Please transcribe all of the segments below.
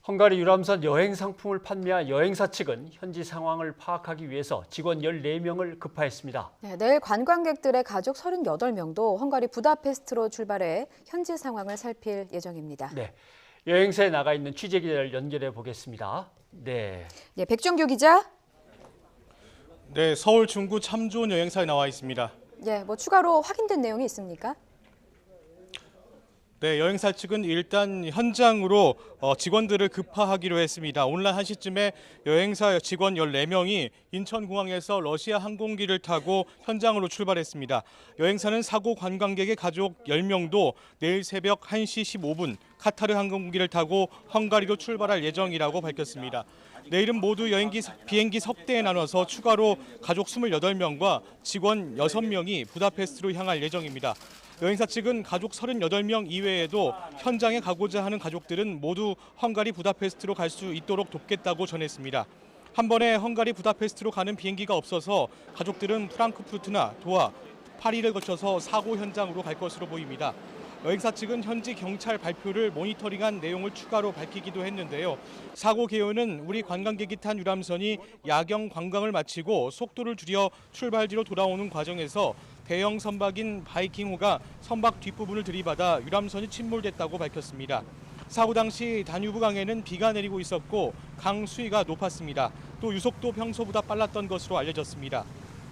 헝가리 유람선 여행 상품을 판매한 여행사 측은 현지 상황을 파악하기 위해서 직원 14명을 급파했습니다. 네, 내일 관광객들의 가족 38명도 헝가리 부다페스트로 출발해 현지 상황을 살필 예정입니다. 네, 여행사에 나가 있는 취재기자를 연결해 보겠습니다. 네, 백종규 기자. 네, 서울 중구 참 좋은 여행사에 나와 있습니다. 추가로 확인된 내용이 있습니까? 네, 여행사 측은 일단 현장으로 직원들을 급파하기로 했습니다. 오늘 1시쯤에 여행사 직원 14명이 인천공항에서 러시아 항공기를 타고 현장으로 출발했습니다. 여행사는 사고 관광객의 가족 10명도 내일 새벽 1시 15분 카타르 항공기를 타고 헝가리로 출발할 예정이라고 밝혔습니다. 내일은 모두 비행기 석 대에 나눠서 추가로 가족 28명과 직원 6명이 부다페스트로 향할 예정입니다. 여행사 측은 가족 38명 이외에도 현장에 가고자 하는 가족들은 모두 헝가리 부다페스트로 갈 수 있도록 돕겠다고 전했습니다. 한 번에 헝가리 부다페스트로 가는 비행기가 없어서 가족들은 프랑크푸르트나 도하, 파리를 거쳐서 사고 현장으로 갈 것으로 보입니다. 여행사 측은 현지 경찰 발표를 모니터링한 내용을 추가로 밝히기도 했는데요. 사고 개요는 우리 관광객이 탄 유람선이 야경 관광을 마치고 속도를 줄여 출발지로 돌아오는 과정에서 대형 선박인 바이킹호가 선박 뒷부분을 들이받아 유람선이 침몰됐다고 밝혔습니다. 사고 당시 다뉴브 강에는 비가 내리고 있었고 강 수위가 높았습니다. 또 유속도 평소보다 빨랐던 것으로 알려졌습니다.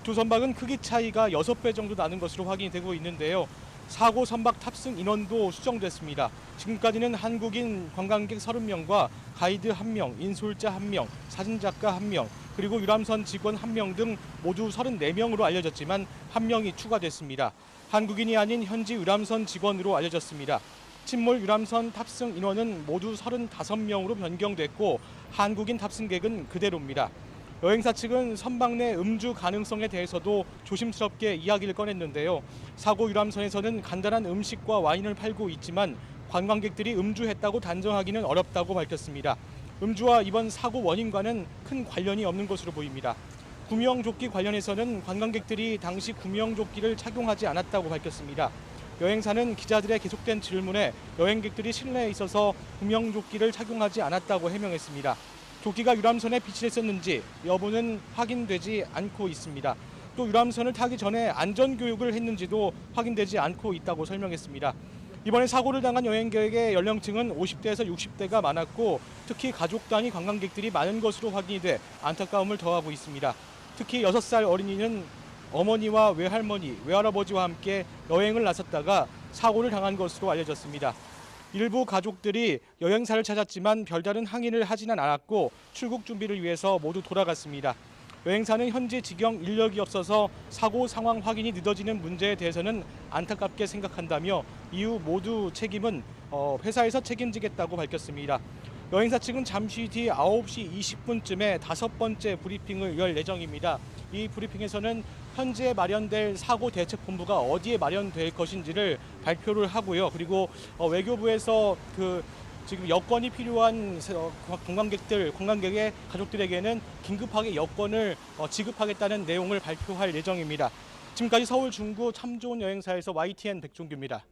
두 선박은 크기 차이가 6배 정도 나는 것으로 확인이 되고 있는데요. 사고 선박 탑승 인원도 수정됐습니다. 지금까지는 한국인 관광객 30명과 가이드 1명, 인솔자 1명, 사진작가 1명, 그리고 유람선 직원 1명 등 모두 34명으로 알려졌지만 1명이 추가됐습니다. 한국인이 아닌 현지 유람선 직원으로 알려졌습니다. 침몰 유람선 탑승 인원은 모두 35명으로 변경됐고 한국인 탑승객은 그대로입니다. 여행사 측은 선박 내 음주 가능성에 대해서도 조심스럽게 이야기를 꺼냈는데요. 사고 유람선에서는 간단한 음식과 와인을 팔고 있지만 관광객들이 음주했다고 단정하기는 어렵다고 밝혔습니다. 음주와 이번 사고 원인과는 큰 관련이 없는 것으로 보입니다. 구명조끼 관련해서는 관광객들이 당시 구명조끼를 착용하지 않았다고 밝혔습니다. 여행사는 기자들의 계속된 질문에 여행객들이 실내에 있어서 구명조끼를 착용하지 않았다고 해명했습니다. 조끼가 유람선에 비치됐었는지 여부는 확인되지 않고 있습니다. 또 유람선을 타기 전에 안전교육을 했는지도 확인되지 않고 있다고 설명했습니다. 이번에 사고를 당한 여행객의 연령층은 50대에서 60대가 많았고 특히 가족 단위 관광객들이 많은 것으로 확인이 돼 안타까움을 더하고 있습니다. 특히 6살 어린이는 어머니와 외할머니, 외할아버지와 함께 여행을 나섰다가 사고를 당한 것으로 알려졌습니다. 일부 가족들이 여행사를 찾았지만 별다른 항의를 하지는 않았고 출국 준비를 위해서 모두 돌아갔습니다. 여행사는 현지 직영 인력이 없어서 사고 상황 확인이 늦어지는 문제에 대해서는 안타깝게 생각한다며 이후 모두 책임은 회사에서 책임지겠다고 밝혔습니다. 여행사 측은 잠시 뒤 9시 20분쯤에 5번째 브리핑을 열 예정입니다. 이 브리핑에서는 현재 마련될 사고 대책본부가 어디에 마련될 것인지를 발표를 하고요. 그리고 외교부에서 지금 여권이 필요한 관광객의 가족들에게는 긴급하게 여권을 지급하겠다는 내용을 발표할 예정입니다. 지금까지 서울 중구 참 좋은 여행사에서 YTN 백종규입니다.